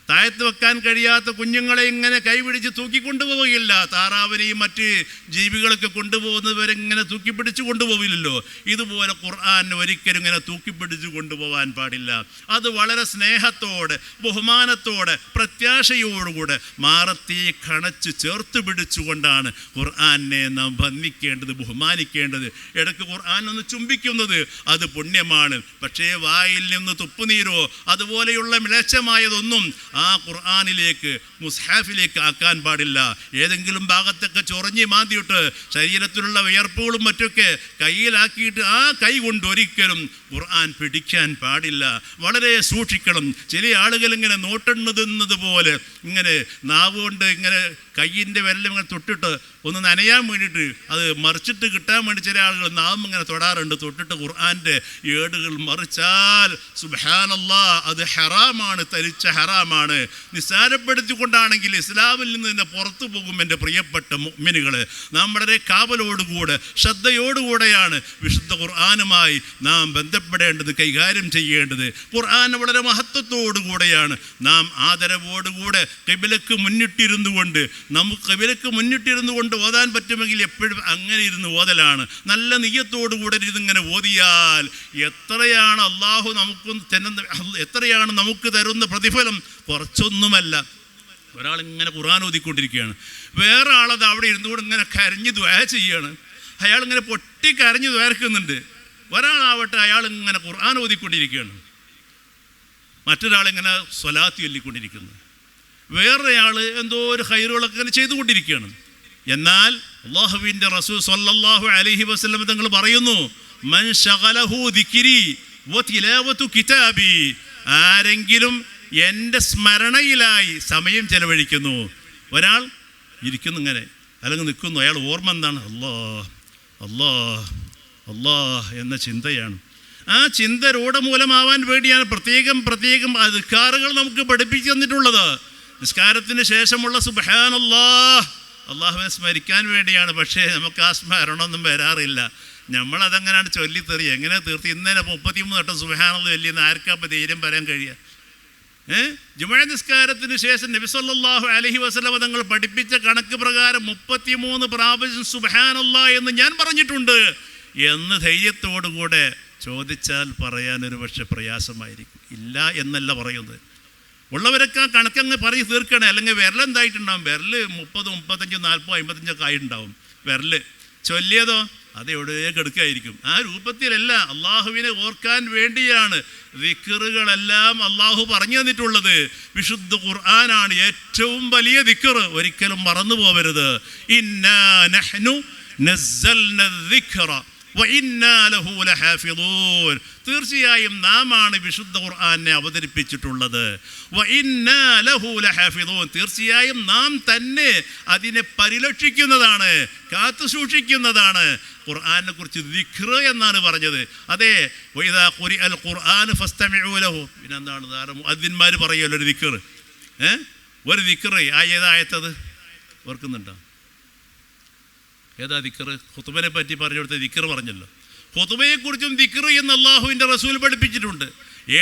താഴത്ത് വെക്കാൻ കഴിയാത്ത കുഞ്ഞുങ്ങളെ ഇങ്ങനെ കൈപിടിച്ച് തൂക്കിക്കൊണ്ടുപോവുകയില്ല. താറാവിനെയും മറ്റ് ജീവികളൊക്കെ കൊണ്ടുപോകുന്നവരെ ഇങ്ങനെ തൂക്കിപ്പിടിച്ച് കൊണ്ടുപോവില്ലല്ലോ. ഇതുപോലെ ഖുർആൻ ഒരിക്കലും ഇങ്ങനെ തൂക്കിപ്പിടിച്ച് കൊണ്ടുപോകാൻ പാടില്ല. അത് വളരെ സ്നേഹത്തോടെ ബഹുമാനത്തോടെ പ്രത്യാശയോടുകൂടെ മാറത്തെ കണച്ച് ചേർത്ത് പിടിച്ചുകൊണ്ടാണ് ഖുർആനെ നാം വന്ദിക്കേണ്ടത്, ബഹുമാനിക്കേണ്ടത്. ഇടയ്ക്ക് ഖുർആൻ ഒന്ന് ചുംബിക്കുന്നത് അത് പുണ്യമാണ്. പക്ഷേ വായിൽ നിന്ന് തുപ്പുനീരോ അതുപോലെയുള്ള മിളച്ചമായതൊന്നും ആ ഖുർആനിലേക്ക് മുസ്ഹാഫിലേക്ക് ആക്കാൻ പാടില്ല. ഏതെങ്കിലും ഭാഗത്തൊക്കെ ചൊറഞ്ഞ് മാന്തിയിട്ട് ശരീരത്തിലുള്ള വിയർപ്പുകളും മറ്റൊക്കെ കയ്യിലാക്കിയിട്ട് ആ കൈ കൊണ്ട് ഒരിക്കലും ഖുർആൻ പിടിക്കാൻ പാടില്ല. വളരെ സൂക്ഷിക്കണം. ചില ആളുകൾ ഇങ്ങനെ നോട്ടെണ്ണുന്നത് പോലെ ഇങ്ങനെ നാവ് കൊണ്ട് ഇങ്ങനെ കയ്യിൻ്റെ വിരലും ഇങ്ങനെ തൊട്ടിട്ട് ഒന്ന് നനയാൻ വേണ്ടിയിട്ട് അത് മറിച്ചിട്ട് കിട്ടാൻ വേണ്ടി ചില ആളുകൾ നാവും ഇങ്ങനെ തൊടാറുണ്ട്. തൊട്ടിട്ട് ഖുർആൻ്റെ ഏടുകൾ മറിച്ചാൽ സുബ്ഹാനല്ലാഹ് അത് ഹറാമാണ്, തരിച്ച ഹറാമാണ്. നിസ്സാരപ്പെടുത്തിക്കൊണ്ടാണെങ്കിൽ ഇസ്ലാമിൽ നിന്ന് തന്നെ പുറത്തു പോകും. എൻ്റെ പ്രിയപ്പെട്ട മുഅ്മിനുകളെ, നാം വളരെ കാവലോടുകൂടെ ശ്രദ്ധയോടുകൂടെയാണ് വിശുദ്ധ ഖുർആനുമായി നാം ബന്ധപ്പെടേണ്ടത്, കൈകാര്യം ചെയ്യേണ്ടത്. ഖുർആൻ വളരെ മഹത്വത്തോടുകൂടെയാണ് നാം ആദരവോടുകൂടെ ഖിബ്ലക്ക് മുന്നിട്ടിരുന്നു കൊണ്ട്, നമുക്ക് ഖിബ്ലക്ക് മുന്നിട്ടിരുന്നു കൊണ്ട് ഓതാൻ പറ്റുമെങ്കിൽ എപ്പോഴും അങ്ങനെ ഇരുന്ന് ഓതലാണ്. നല്ല നിയ്യത്തോടുകൂടെ ഇരുന്നിങ്ങനെ ഓതിയാൽ എത്രയാണ് അള്ളാഹു എത്രയാണ് നമുക്ക് തരുന്ന പ്രതിഫലം, കുറച്ചൊന്നുമല്ല. ഒരാളിങ്ങനെ ഖുർആൻ ഓതിക്കൊണ്ടിരിക്കുകയാണ്, വേറെ ആളത് അവിടെ ഇരുന്നുകൊണ്ട് ഇങ്ങനെ കരഞ്ഞ് ദുആ ചെയ്യാണ്. അയാളിങ്ങനെ പൊട്ടിക്കരഞ്ഞ് ദ്വാരക്കുന്നുണ്ട്. ഒരാളാവട്ടെ അയാളിങ്ങനെ ഖുർആൻ ഓതിക്കൊണ്ടിരിക്കുകയാണ്, മറ്റൊരാളിങ്ങനെ സ്വലാത്ത് ചൊല്ലിക്കൊണ്ടിരിക്കുന്നു, വേറൊരാൾ എന്തോ ഒരു ഖൈറുകളൊക്കെ ഇങ്ങനെ ചെയ്തുകൊണ്ടിരിക്കുകയാണ്. എന്നാൽ അല്ലാഹുവിൻ്റെ റസൂൽ സ്വല്ലല്ലാഹു അലൈഹി വസല്ലം തങ്ങൾ പറയുന്നു, മൻ ശഗലഹു ദിക്രി വതിലാവതു കിതാബി, ആരെങ്കിലും എൻ്റെ സ്മരണയിലായി സമയം ചെലവഴിക്കുന്നു. ഒരാൾ ഇരിക്കുന്നു ഇങ്ങനെ അല്ലെങ്കിൽ നിൽക്കുന്നു, അയാൾ ഓർമ്മ എന്താണ്? അല്ലാഹ് അല്ലാഹ് അല്ലാഹ് എന്ന ചിന്തയാണ്. ആ ചിന്ത രൂഢമൂലമാവാൻ വേണ്ടിയാണ് പ്രത്യേകം അദ്കാറുകൾ നമുക്ക് പഠിപ്പിച്ചു തന്നിട്ടുള്ളത്. നിസ്കാരത്തിന് ശേഷമുള്ള സുബ്ഹാനല്ലാഹ് അള്ളാഹുവിനെ സ്മരിക്കാൻ വേണ്ടിയാണ്. പക്ഷേ നമുക്ക് ആ സ്മരണമൊന്നും വരാറില്ല. നമ്മളതങ്ങനെയാണ് ചൊല്ലിത്തെറി. എങ്ങനെ തീർത്തി ഇന്നലെ 33 വട്ടം സുബ്ഹാനല്ലാഹ് ചൊല്ലിയെന്ന് ആർക്കാ ഇപ്പോൾ ധൈര്യം പറയാൻ കഴിയുക? ജുമുഅ നിസ്കാരത്തിന് ശേഷം നബി സല്ലല്ലാഹു അലൈഹി വസല്ലം തങ്ങൾ പഠിപ്പിച്ച കണക്ക് പ്രകാരം 33 പ്രാവശ്യം സുബ്ഹാനല്ലാഹ് എന്ന് ഞാൻ പറഞ്ഞിട്ടുണ്ട് എന്ന് ധൈര്യത്തോടുകൂടെ ചോദിച്ചാൽ പറയാനൊരു പക്ഷെ പ്രയാസമായിരിക്കും. ഇല്ല എന്നല്ല പറയുന്നത്. ഉള്ളവരൊക്കെ ആ കണക്കങ്ങ് പറഞ്ഞ് തീർക്കണേ, അല്ലെങ്കിൽ വിരലെന്തായിട്ടുണ്ടാവും, വിരൽ 30, 35, 40, 55 ആയിട്ടുണ്ടാവും വിരൽ. ചൊല്ലിയതോ അതെവിടെ കെടുക്കായിരിക്കും. ആ രൂപത്തിലല്ല, അള്ളാഹുവിനെ ഓർക്കാൻ വേണ്ടിയാണ് ദിക്റുകളെല്ലാം അള്ളാഹു പറഞ്ഞു തന്നിട്ടുള്ളത്. വിശുദ്ധ ഖുർആനാണ് ഏറ്റവും വലിയ ദിക്ർ, ഒരിക്കലും മറന്നു പോകരുത്. ഇന്നാ നഹ്നു നസ്സൽന ദിക്റ വഇന്നാ ലഹു ലഹാഫിളൂൻ. തീർച്ചയായും നാമാണ് വിശുദ്ധ ഖുർആനെ അവതരിപ്പിച്ചിട്ടുള്ളത്. വഇന്നാ ലഹു ലഹാഫിളൂൻ, തീർച്ചയായും നാം തന്നെ അതിനെ പരിരക്ഷിക്കുന്നതാണ്, കാത്തു സൂക്ഷിക്കുന്നതാണ്. ഖുർആനെ കുറിച്ച് ദിക്ർ എന്നാണ് പറഞ്ഞത്. അതെ, വഇദാ ഖുരിഅൽ ഖുർആൻ ഫസ്തമിഉ ലഹു. പിന്നെന്താണ് ധാരാളം മുഅദ്ദിൻമാർ പറയുമല്ലോ ഒരു ദിക്ർ, ഒരു ദിക്ർ. ഏതായത്തത് ഓർക്കുന്നുണ്ടോ? ഏതാ ദിക്ർ? ഖുതുബനെ പറ്റി പറഞ്ഞു കൊടുത്ത ദിക്ർ പറഞ്ഞല്ലോ. ഖുതുബയെക്കുറിച്ചും ദിക്ർ എന്ന് അള്ളാഹുവിൻ്റെ റസൂൽ പഠിപ്പിച്ചിട്ടുണ്ട്.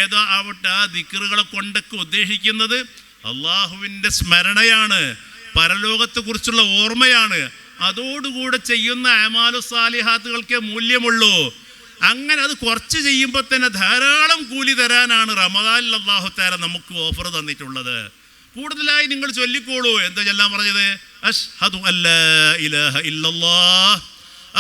ഏതാ ആവട്ടെ, ആ ദിക്റുകളെ കൊണ്ടൊക്കെ ഉദ്ദേശിക്കുന്നത് അള്ളാഹുവിൻ്റെ സ്മരണയാണ്, പരലോകത്തെക്കുറിച്ചുള്ള ഓർമ്മയാണ്. അതോടുകൂടെ ചെയ്യുന്ന അമാലു സാലിഹാത്തുകൾക്കേ മൂല്യമുള്ളൂ. അങ്ങനെ അത് കുറച്ച് ചെയ്യുമ്പോൾ തന്നെ ധാരാളം കൂലി തരാനാണ് റമദാനിൽ അല്ലാഹു തആല നമുക്ക് ഓഫർ തന്നിട്ടുള്ളത്. കൂടുതലായി നിങ്ങൾ ചൊല്ലിക്കോളൂ. എന്താ ചൊല്ലാൻ പറഞ്ഞത്? അശ്ഹദു അല്ലാ ഇലാഹ ഇല്ലല്ലാഹ്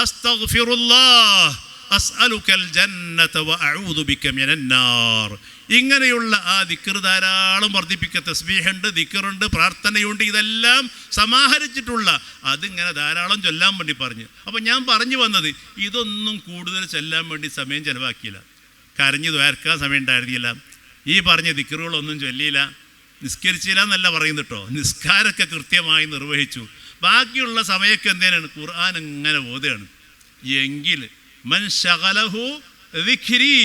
അസ്തഗ്ഫിറുല്ലാഹ് അസ്അലുക്കൽ ജന്നത വഅഊദു ബിക മിനന്നാർ. ഇങ്ങനെയുള്ള ആ ദിക്ർ ധാരാളം വർദ്ധിപ്പിക്കുക. തസ്ബീഹുണ്ട്, ദിക്റുണ്ട്, പ്രാർത്ഥനയുണ്ട്, ഇതെല്ലാം സമാഹരിച്ചിട്ടുള്ള അതിങ്ങനെ ധാരാളം ചൊല്ലാൻ വേണ്ടി പറഞ്ഞു. അപ്പം ഞാൻ പറഞ്ഞു വന്നത്, ഇതൊന്നും കൂടുതൽ ചൊല്ലാൻ വേണ്ടി സമയം ചിലവാക്കിയില്ല. കരഞ്ഞു ദ്വാരക്കാൻ സമയം ഉണ്ടായിരുന്നില്ല. ഈ പറഞ്ഞ ദിക്റുകളൊന്നും ചൊല്ലിയില്ല, നിസ്കരിച്ചില്ല എന്നല്ല പറയുന്നു കേട്ടോ. നിസ്കാരമൊക്കെ കൃത്യമായി നിർവഹിച്ചു. ബാക്കിയുള്ള സമയമൊക്കെ എന്തേനാണ്? ഖുർആൻ ഇങ്ങനെ ഓതുകയാണ്. എങ്കിൽ മൻ ശഗലഹു ദിക്രി,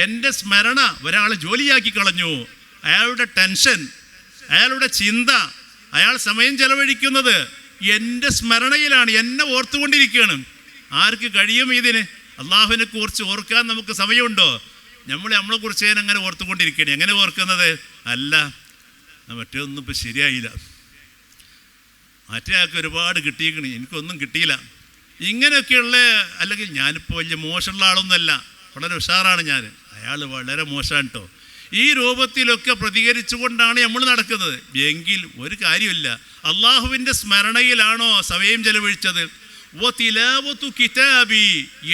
എൻ്റെ സ്മരണ ഒരാൾ ജോലിയാക്കി കളഞ്ഞു. അയാളുടെ ടെൻഷൻ, അയാളുടെ ചിന്ത, അയാൾ സമയം ചെലവഴിക്കുന്നത് എൻ്റെ സ്മരണയിലാണ്, എന്നെ ഓർത്തുകൊണ്ടിരിക്കുകയാണ്. ആർക്ക് കഴിയും ഇതിന്? അള്ളാഹുവിനെ കുറിച്ച് ഓർക്കാൻ നമുക്ക് സമയമുണ്ടോ? നമ്മളെ കുറിച്ച് അങ്ങനെ ഓർത്തുകൊണ്ടിരിക്കുകയാണ്. എങ്ങനെ ഓർക്കുന്നത്? അല്ല, മറ്റൊന്നും ഇപ്പം ശരിയായില്ല, മറ്റേ ആൾക്ക് ഒരുപാട് കിട്ടിയിരിക്കണേ, എനിക്കൊന്നും കിട്ടിയില്ല, ഇങ്ങനെയൊക്കെയുള്ള. അല്ലെങ്കിൽ ഞാനിപ്പോൾ വലിയ മോശമുള്ള ആളൊന്നുമല്ല, വളരെ ഉഷാറാണ് ഞാൻ, അയാൾ വളരെ മോശമാണ് കേട്ടോ. ഈ രൂപത്തിലൊക്കെ പ്രതികരിച്ചുകൊണ്ടാണ് നമ്മൾ നടക്കുന്നത്. എങ്കിൽ ഒരു കാര്യമില്ല, അള്ളാഹുവിൻ്റെ സ്മരണയിലാണോ സമയം ചെലവഴിച്ചത്? വ തിലാവത്തു കിതാബി,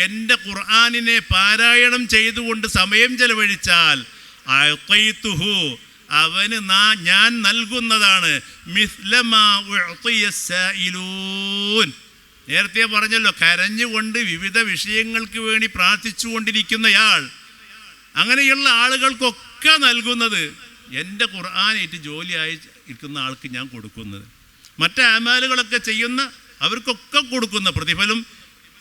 എൻ്റെ ഖുർആനിനെ പാരായണം ചെയ്തുകൊണ്ട് സമയം ചെലവഴിച്ചാൽ അഅതൈതുഹു, അവന് ഞാൻ നൽകുന്നതാണ് മിസ്ലമാ ഉഅതിയ സായിലൂൻ. നേരത്തെ പറഞ്ഞല്ലോ, കരഞ്ഞുകൊണ്ട് വിവിധ വിഷയങ്ങൾക്ക് വേണ്ടി പ്രാർത്ഥിച്ചുകൊണ്ടിരിക്കുന്നയാൾ, അങ്ങനെയുള്ള ആളുകൾക്കൊക്കെ നൽകുന്നത് എൻ്റെ ഖുർആനായിട്ട് ജോലിയായി ഇരിക്കുന്ന ആൾക്ക് ഞാൻ കൊടുക്കുന്നത്. മറ്റ് അമാലുകളൊക്കെ ചെയ്യുന്ന അവർക്കൊക്കെ കൊടുക്കുന്ന പ്രതിഫലം,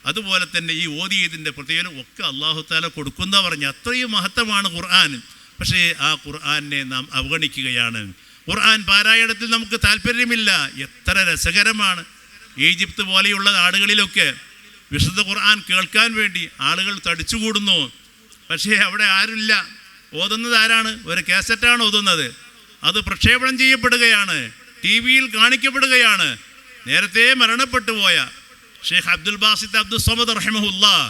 അതുപോലെ തന്നെ ഈ ഓതിയതിൻ്റെ പ്രതിഫലം ഒക്കെ അല്ലാഹു തആല കൊടുക്കുന്ന പറഞ്ഞ് അത്രയും മഹത്വമാണ് ഖുർആൻ. പക്ഷേ ആ ഖുർആനെ നാം അവഗണിക്കുകയാണ്. ഖുർആൻ പാരായണത്തിൽ നമുക്ക് താല്പര്യമില്ല. എത്ര രസകരമാണ്! ഈജിപ്ത് പോലെയുള്ള നാടുകളിലൊക്കെ വിശുദ്ധ ഖുർആൻ കേൾക്കാൻ വേണ്ടി ആളുകൾ തടിച്ചുകൂടുന്നു. പക്ഷേ അവിടെ ആരുമില്ല. ഓതുന്നത് ആരാണ്? ഒരു കാസറ്റാണ് ഓതുന്നത്. അത് പ്രക്ഷേപണം ചെയ്യപ്പെടുകയാണ്, ടി വിയിൽ കാണിക്കപ്പെടുകയാണ്. നേരത്തെ മരണപ്പെട്ടു പോയ ഷെയ്ഖ് അബ്ദുൽ ബാസിത്ത് അബ്ദുൽ സമദ് റഹിമഹുല്ലാഹ്,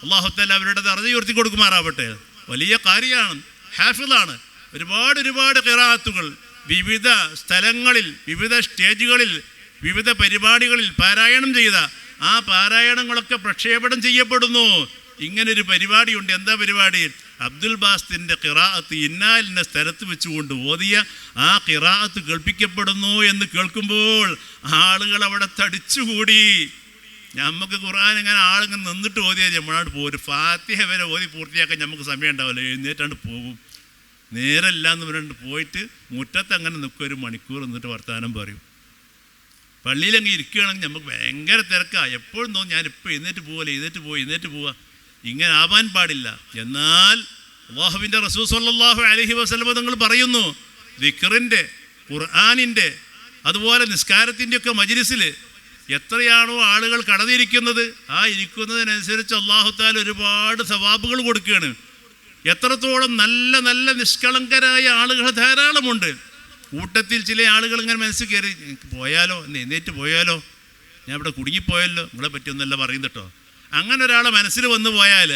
അല്ലാഹു തആല അവരുടെ ദർജ ഉയർത്തി കൊടുക്കുമാറാവട്ടെ. വലിയ കാര്യമാണ്, ഹാഫിളാണ്. ഒരുപാട് ഖിറാഅത്തുകൾ വിവിധ സ്ഥലങ്ങളിൽ, വിവിധ സ്റ്റേജുകളിൽ, വിവിധ പരിപാടികളിൽ പാരായണം ചെയ്ത ആ പാരായണങ്ങളൊക്കെ പ്രക്ഷേപണം ചെയ്യപ്പെടുന്നു. ഇങ്ങനൊരു പരിപാടിയുണ്ട്. എന്താ പരിപാടി? അബ്ദുൽ ബാസിത്തിൻ്റെ ഖിറാഅത്ത് ഇന്ന സ്ഥലത്ത് വെച്ചുകൊണ്ട് ഓതിയ ആ ഖിറാഅത്ത് കേൾപ്പിക്കപ്പെടുന്നു എന്ന് കേൾക്കുമ്പോൾ ആളുകൾ അവിടെ തടിച്ചുകൂടി. നമുക്ക് ഖുർആൻ ഇങ്ങനെ ആളിങ്ങനെ നിന്നിട്ട് ഓതിയാൽ നമ്മളാണ്ട് പോകും. ഒരു ഫാത്തിഹ വരെ ഓതി പൂർത്തിയാക്കാൻ നമുക്ക് സമയം ഉണ്ടാവില്ല, എഴുന്നേറ്റാണ്ട് പോകും. നേരല്ല എന്ന് പറഞ്ഞിട്ട് പോയിട്ട് മുറ്റത്ത് അങ്ങനെ നിൽക്കും, ഒരു മണിക്കൂർ നിന്നിട്ട് വർത്തമാനം പറയും. പള്ളിയിലങ്ങ് ഇരിക്കുകയാണെങ്കിൽ നമുക്ക് ഭയങ്കര തിരക്കാണ്. എപ്പോഴും തോന്നും ഞാനിപ്പോൾ എഴുന്നേറ്റ് പോവുക. ഇങ്ങനെ ആവാൻ പാടില്ല. എന്നാൽ അല്ലാഹുവിൻ്റെ റസൂൽ സ്വല്ലല്ലാഹു അലൈഹി വസല്ലം തങ്ങൾ പറയുന്നു, ദിക്റിൻ്റെ, ഖുർആനിൻ്റെ, അതുപോലെ നിസ്കാരത്തിൻ്റെയൊക്കെ മജ്ലിസിൽ എത്രയാണോ ആളുകൾ കടന്നിരിക്കുന്നത്, ആ ഇരിക്കുന്നതിനനുസരിച്ച് അല്ലാഹു തആല ഒരുപാട് സവാബുകൾ കൊടുക്കുകയാണ്. എത്രത്തോളം നല്ല നല്ല നിഷ്കളങ്കരായ ആളുകൾ ധാരാളമുണ്ട്. കൂട്ടത്തിൽ ചില ആളുകൾ ഇങ്ങനെ മനസ്സിൽ കയറി, പോയാലോ, എഴുന്നേറ്റ് പോയാലോ, ഞാൻ ഇവിടെ കുടുങ്ങിപ്പോയല്ലോ, നിങ്ങളെ പറ്റിയൊന്നല്ല പറയുന്നത് കേട്ടോ. അങ്ങനെ ഒരാളെ മനസ്സിൽ വന്നു പോയാൽ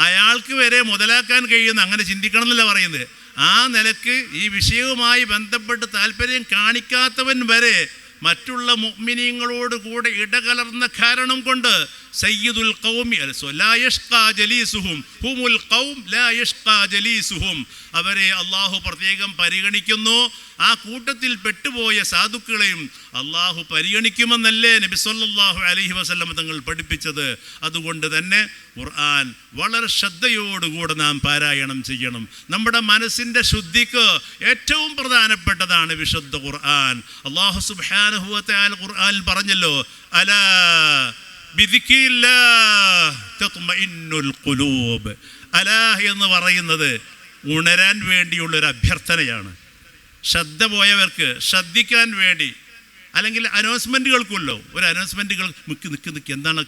അയാൾക്ക് വരെ മുതലാക്കാൻ കഴിയുന്ന, അങ്ങനെ ചിന്തിക്കണം എന്നല്ല പറയുന്നത്, ആ നിലക്ക് ഈ വിഷയവുമായി ബന്ധപ്പെട്ട് താല്പര്യം കാണിക്കാത്തവൻ വരെ മറ്റുള്ള മുഅ്മിനീങ്ങളോട് കൂടെ ഇടകലർന്ന കാരണം കൊണ്ട് സയ്യിദുൽ ഖൗമി ലാ യഷ്ഖാ ജലീസുഹും ഹുമുൽ ഖൗം ലാ യഷ്ഖാ ജലീസുഹും, അവരെ അള്ളാഹു പ്രത്യേകം പരിഗണിക്കുന്നു. ആ കൂട്ടത്തിൽ പെട്ടുപോയ സാധുക്കളെയും അള്ളാഹു പരിഗണിക്കുമെന്നല്ലേ നബി സല്ലല്ലാഹു അലൈഹി വസല്ലം തങ്ങൾ പഠിപ്പിച്ചത്. അതുകൊണ്ട് തന്നെ ഖുർആൻ വളരെ ശ്രദ്ധയോടുകൂടെ നാം പാരായണം ചെയ്യണം. നമ്മുടെ മനസ്സിൻ്റെ ശുദ്ധിക്ക് ഏറ്റവും പ്രധാനപ്പെട്ടതാണ് വിശുദ്ധ ഖുർആൻ. അള്ളാഹു സുബ്ഹാനഹു വ തആല ഖുർആനിൽ പറഞ്ഞല്ലോ, അലാ ബിദിക്രില്ലാഹ് തത്മഇന്നുൽ ഖുലൂബ്. അലാ എന്ന് പറയുന്നത് ഉണരാൻ വേണ്ടിയുള്ളൊരു അഭ്യർത്ഥനയാണ്. ശ്രദ്ധ പോയവർക്ക് ശ്രദ്ധിക്കാൻ വേണ്ടി, അല്ലെങ്കിൽ അനൗൺസ്മെൻറ്റ് കേൾക്കുമല്ലോ, ഒരു അനൗൺസ്മെൻറ്റുകൾ നിൽക്ക് എന്താണ്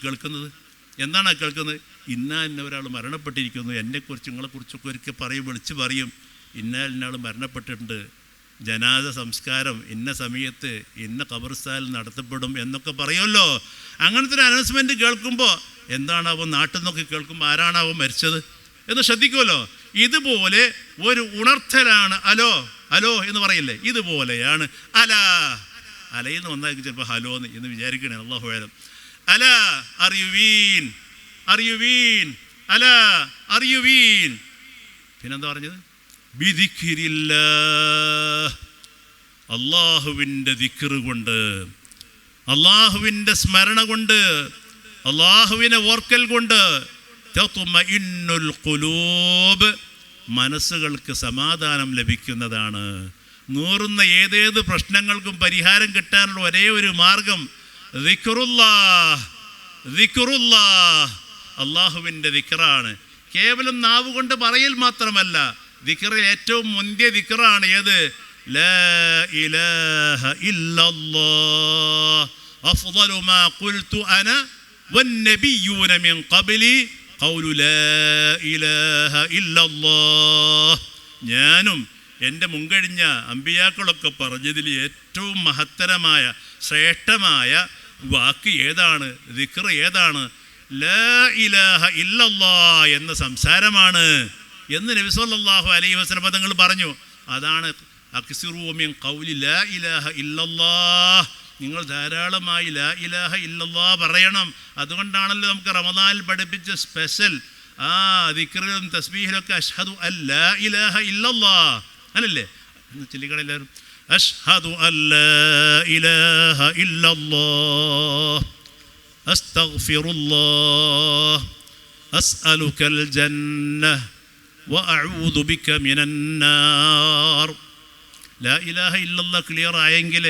കേൾക്കുന്നത്? ഇന്ന ഒരാൾ മരണപ്പെട്ടിരിക്കുന്നു, എന്നെക്കുറിച്ച് നിങ്ങളെക്കുറിച്ചൊക്കെ ഒരിക്കൽ വിളിച്ച് പറയും, ഇന്നാൾ മരണപ്പെട്ടിട്ടുണ്ട്, ജനാസ സംസ്കാരം ഇന്ന സമയത്ത് ഇന്ന ഖബർസ്ഥാനിൽ നടത്തപ്പെടും എന്നൊക്കെ പറയുമല്ലോ. അങ്ങനത്തെ ഒരു അനൗൺസ്മെൻറ്റ് കേൾക്കുമ്പോൾ എന്താണാവോ, നാട്ടിൽ നിന്നൊക്കെ കേൾക്കുമ്പോൾ ആരാണാവോ മരിച്ചത് എന്ന് ശ്രദ്ധിക്കുമല്ലോ. ഇതുപോലെ ഒരു ഉണർത്തലാണ് അലോ അലോ എന്ന് പറയില്ലേ, ഇതുപോലെയാണ് അലാ. അലയെന്ന് വന്നായിരിക്കും ചിലപ്പോൾ ഹലോ എന്ന് വിചാരിക്കണേ. അല്ലാഹു അലം. അലാ അറിയുവീൻ, അറിയുവീൻ, അലാ അറിയുവീൻ. പിന്നെന്താ പറഞ്ഞത്? ബിദിക്രില്ലാഹ്, അള്ളാഹുവിൻ്റെ ദിക്റ് കൊണ്ട്, അള്ളാഹുവിൻ്റെ സ്മരണ കൊണ്ട്, അള്ളാഹുവിനെ ഓർക്കൽ കൊണ്ട് തത്മഇന്നുൽ ഖുലൂബ്, മനസ്സുകൾക്ക് സമാധാനം ലഭിക്കുന്നതാണ്. നൂറുന്ന ഏതേത് പ്രശ്നങ്ങൾക്കും പരിഹാരം കിട്ടാനുള്ള ഒരേ ഒരു മാർഗം ദിക്റുല്ലാഹ്, ദിക്റുല്ലാഹ്, അള്ളാഹുവിൻ്റെ ദിക്റാണ്. കേവലം നാവ് കൊണ്ട് പറയൽ മാത്രമല്ല, ദിക്റിൽ ഏറ്റവും മുന്തിയ ദിക്റാണ് ഏത്? ലാ ഇലാഹ ഇല്ലല്ലാഹ് അഫ്ളലു മാ ഖുൽതു അന വന്നബിയ്യൂന മിൻ ഖബ്ലി ഖൗലു ലാ ഇലാഹ ഇല്ലല്ലാഹ്. ഞാനും എൻ്റെ മുൻകഴിഞ്ഞ അമ്പിയാക്കളൊക്കെ പറഞ്ഞതിൽ ഏറ്റവും മഹത്തരമായ ശ്രേഷ്ഠമായ വാക്ക് ഏതാണ്? ദിക്ർ ഏതാണ്? ലാ ഇലാഹ ഇല്ലല്ലാഹ് എന്ന സംസാരമാണ് എന്ന് നബി സല്ലല്ലാഹു അലൈഹി വസല്ലം തങ്ങൾ പറഞ്ഞു. അതാണ് അക്സിറൂ മിൻ ഖൗലി ലാ ഇലാഹ ഇല്ലല്ലാഹ്, നിങ്ങൾ ധാരാളമായി ലാ ഇലാഹ ഇല്ലല്ലാഹ് പറയണം. അതുകൊണ്ടാണല്ലോ നമുക്ക് റമദാനിൽ പഠിപ്പിച്ച സ്പെഷ്യൽ ആ ദിക്റിലും തസ്ബീഹിലൊക്കെ അഷ്ഹദു അല്ലാ ഇലാഹ ഇല്ലല്ലാഹ് അല്ലല്ലേ? ചൊല്ലിക്കളെല്ലാവരും അഷ്ഹദു അല്ലാ ഇലാഹ ഇല്ലല്ലാഹ് അസ്തഗ്ഫിറുല്ലാഹ് അസ്അലുകൽ ജന്നഹ് വഅഊദു ബിക മിനന്നാർ. ലാ ഇലാഹ ഇല്ലല്ലാഹ് ക്ലിയർ ആയെങ്കിൽ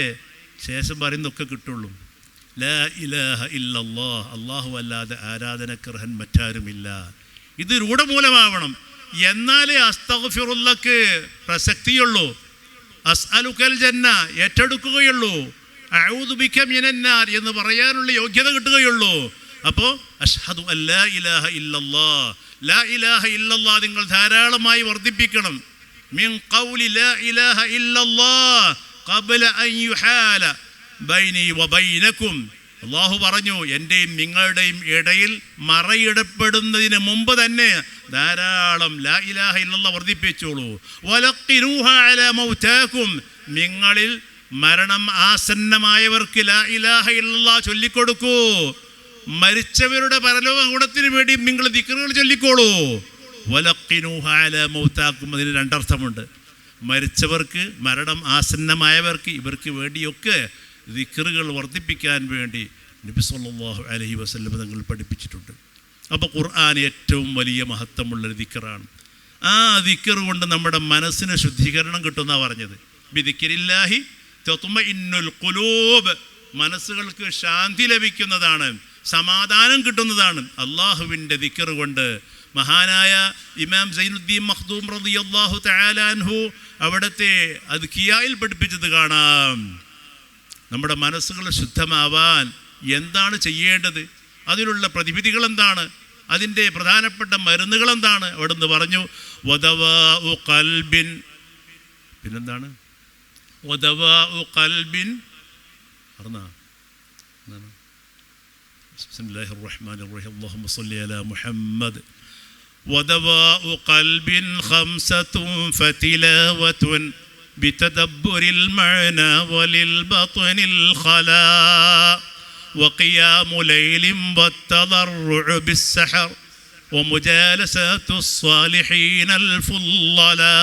ശേഷം പറയുന്നതൊക്കെ കിട്ടുള്ളൂ. ലാ ഇലാഹ ഇല്ലല്ലാഹ്, അല്ലാഹു അല്ലാതെ ആരാധനക്കർഹൻ മറ്റാരുമില്ല. ഇത് രൂഢമൂലമാവണം. എന്നാലേ അസ്തഗ്ഫിറുല്ലക്ക് പ്രസക്തിയുള്ളൂ, അസ്അലുകൽ ജന്ന ഏറ്റെടുക്കുകയുള്ളൂ, അഊദു ബിക മിനന്നാർ എന്ന് പറയാനുള്ള യോഗ്യത കിട്ടുകയുള്ളൂ. അപ്പോൾ അഷ്ഹദു അല്ലാ ഇലാഹ ഇല്ലല്ലാഹ്, ലാ ഇലാഹ ഇല്ലല്ലാഹ് നിങ്ങൾ ധാരാളമായി വർദ്ധിപ്പിക്കണം. മിൻ ഖൗലി ലാ ഇലാഹ ഇല്ലല്ലാഹ് ഖബ്ല അൻ യുഹാല ബൈനി വബൈനകും. അല്ലാഹു പറഞ്ഞു, എൻ്റെയും നിങ്ങളുടെയും ഇടയിൽ മറയിടപ്പെടുന്നതിന് മുമ്പ് തന്നെ ധാരാളം ലാ ഇലാഹ ഇല്ലല്ലാഹ് വർദ്ധിപ്പിച്ചോളൂ. വലഖിനൂഹാ അലാ മൗതാകും, നിങ്ങളിൽ മരണം ആസന്നമായവർക്ക് ലാ ഇലാഹ ഇല്ലല്ലാഹ് ചൊല്ലിക്കൊടുക്കൂ. മരിച്ചവരുടെ പരലോക ഗുണത്തിന് വേണ്ടി നിങ്ങൾ ദിക്റുകൾ ചൊല്ലിക്കോളൂ. വലഖിനൂഹാ അലാ മൗതാകും, അതിന് രണ്ടർത്ഥമുണ്ട്. മരിച്ചവർക്ക്, മരണം ആസന്നമായവർക്ക്, ഇവർക്ക് വേണ്ടിയൊക്കെ ദിക്റുകൾ വർദ്ധിപ്പിക്കാൻ വേണ്ടി നബി സല്ലല്ലാഹു അലൈഹി വസല്ലം തങ്ങൾ പഠിപ്പിച്ചിട്ടുണ്ട്. അപ്പോൾ ഖുർആൻ ഏറ്റവും വലിയ മഹത്വമുള്ളൊരു ദിക്റാണ്. ആ ദിക്ർ കൊണ്ട് നമ്മുടെ മനസ്സിന് ശുദ്ധീകരണം കിട്ടുമെന്നാണ് പറഞ്ഞത്. ബിദിക്രില്ലാഹി തത്മഇന്നുൽ ഖുലൂബ്, മനസ്സുകൾക്ക് ശാന്തി ലഭിക്കുന്നതാണ്, സമാധാനം കിട്ടുന്നതാണ് അള്ളാഹുവിൻ്റെ ദിക്ർ കൊണ്ട്. മഹാനായ ഇമാം സൈനുദ്ദീൻ മഖ്ദൂം റളിയല്ലാഹു തആല അൻഹു അവിടുത്തെ അദ്കിയായിൽ പഠിപ്പിച്ചത് കാണാം. നമ്മുടെ മനസ്സുകൾ ശുദ്ധമാവാൻ എന്താണ് ചെയ്യേണ്ടത്, അതിനുള്ള പ്രതിവിധികൾ എന്താണ്, അതിൻ്റെ പ്രധാനപ്പെട്ട മരുന്നുകൾ എന്താണ്? അവിടുന്ന് പറഞ്ഞു, വദവാഉ ഖൽബിൻ, പിന്നെന്താണ്? വദവാഉ ഖൽബിൻ അറിഞ്ഞാ? ബിസ്മില്ലാഹിർ റഹ്മാനിർ റഹീം. അല്ലാഹുമ്മ സ്വല്ലി അലാ മുഹമ്മദ് വദവാഉ ഖൽബിൻ ഖംസതുൻ ഫതിലാവതുൻ ബിതദബ്ബുരിൽ മഅന വലിൽ ബത്നിൽ ഖലാ വഖിയാമു ലൈലിൻ വത്തദർറുഉ ബിസ്സഹർ വമുജാലസതു സ്സാലിഹീനൽ ഫുല്ലലാ.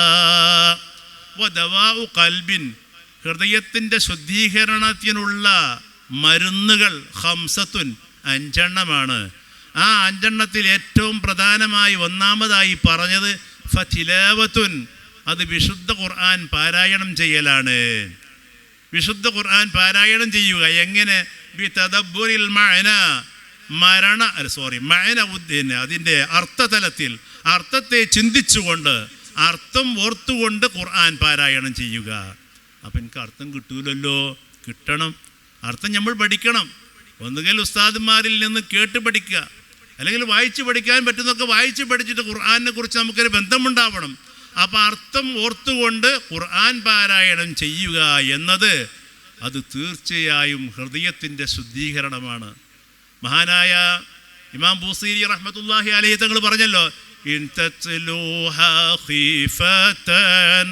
വദവാഉ ഖൽബിൻ, ഹൃദയത്തിൻ്റെ ശുദ്ധീകരണത്തിനുള്ള മരുന്നുകൾ ഖംസത്തുൻ, 5 എണ്ണമാണ്. ആ 5 എണ്ണത്തിൽ ഏറ്റവും പ്രധാനമായി ഒന്നാമതായി പറഞ്ഞത് ഫതിലാവത്തുൻ, അത് വിശുദ്ധ ഖുർആൻ പാരായണം ചെയ്യലാണ്. വിശുദ്ധ ഖുർആൻ പാരായണം ചെയ്യുക എങ്ങനെ? ബിതദബ്ബുരിൽ മഅന, മഅന അതിൻ്റെ അർത്ഥതലത്തിൽ, അർത്ഥത്തെ ചിന്തിച്ചുകൊണ്ട്, അർത്ഥം ഓർത്തുകൊണ്ട് ഖുർആൻ പാരായണം ചെയ്യുക. അപ്പം എനിക്ക് അർത്ഥം കിട്ടൂലല്ലോ, കിട്ടണം. അർത്ഥം നമ്മൾ പഠിക്കണം. ഒന്നുകിൽ ഉസ്താദുമാരിൽ നിന്ന് കേട്ട് പഠിക്കുക, അല്ലെങ്കിൽ വായിച്ച് പഠിക്കാൻ പറ്റുന്നതൊക്കെ വായിച്ച് പഠിച്ചിട്ട് ഖുർആനെ കുറിച്ച് നമുക്കൊരു ബന്ധമുണ്ടാവണം. അപ്പം അർത്ഥം ഓർത്തുകൊണ്ട് ഖുർആൻ പാരായണം ചെയ്യുക എന്നത് അത് തീർച്ചയായും ഹൃദയത്തിൻ്റെ ശുദ്ധീകരണമാണ്. മഹാനായ ഇമാം ബൂസീരി റഹ്മത്തുള്ളാഹി അലൈഹി തങ്ങൾ പറഞ്ഞല്ലോ, ഇൻ തത്ലൂഹാ ഖീഫതൻ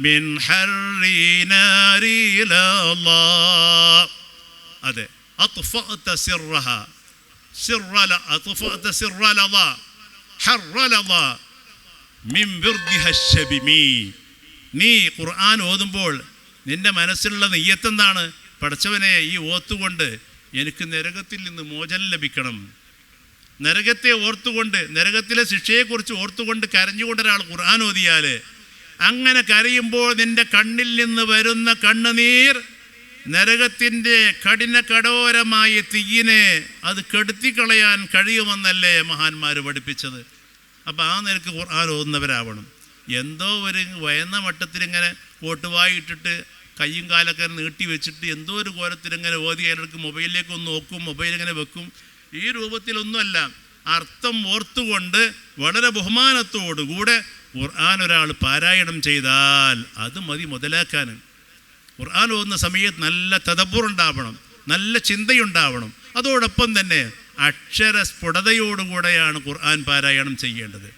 മിൻ ഹർരി നാരി ലല്ലാഹ്, അതെ, അത്ഫഅത സിർറഹ സിർറല അത്ഫഅത സിർറലദ ഹർറലദ മിൻ വിർദിഹ ശബിമി. നീ ഖുർആൻ ഓതുമ്പോൾ നിന്റെ മനസ്സിലുള്ള നിയ്യത്ത് എന്താണ്? പടച്ചവനെ, ഈ ഓത്തുകൊണ്ട് എനിക്ക് നരകത്തിൽ നിന്ന് മോചനം ലഭിക്കണം. നരകത്തെ ഓർത്തുകൊണ്ട്, നരകത്തിലെ ശിക്ഷയെക്കുറിച്ച് ഓർത്തുകൊണ്ട് കരഞ്ഞുകൊണ്ട് ഒരാൾ ഖുർആൻ ഓതിയാൽ, അങ്ങനെ കരയുമ്പോൾ നിന്റെ കണ്ണിൽ നിന്ന് വരുന്ന കണ്ണുനീർ നരകത്തിൻ്റെ കഠോരമായ തീയിനെ അത് കെടുത്തിക്കളയാൻ കഴിയുമെന്നല്ലേ മഹാന്മാർ പഠിപ്പിച്ചത്. അപ്പോൾ ആ നിരക്ക് ഖുർആൻ ഓതുന്നവരാവണം. എന്തോ ഒരു വയന്ന മട്ടത്തിലിങ്ങനെ കോട്ടുവായിട്ടിട്ട് കയ്യും കാലൊക്കെ നീട്ടി വെച്ചിട്ട് എന്തോ ഒരു കോലത്തിലിങ്ങനെ ഓതി അതിലേക്ക് മൊബൈലിലേക്ക് ഒന്ന് നോക്കും, മൊബൈലിങ്ങനെ വെക്കും. ഈ രൂപത്തിലൊന്നുമല്ല. അർത്ഥം ഓർത്തുകൊണ്ട് വളരെ ബഹുമാനത്തോടുകൂടെ ഖുർആൻ ഒരാൾ പാരായണം ചെയ്താൽ അത് മതി മുതലാക്കാൻ. ഖുർആൻ ഓതുന്ന സമയത്ത് നല്ല തദബ്ബുറുണ്ടാവണം, നല്ല ചിന്തയുണ്ടാവണം. അതോടൊപ്പം തന്നെ അക്ഷര സ്ഫുടതയോടുകൂടെയാണ് ഖുർആൻ പാരായണം ചെയ്യേണ്ടത്.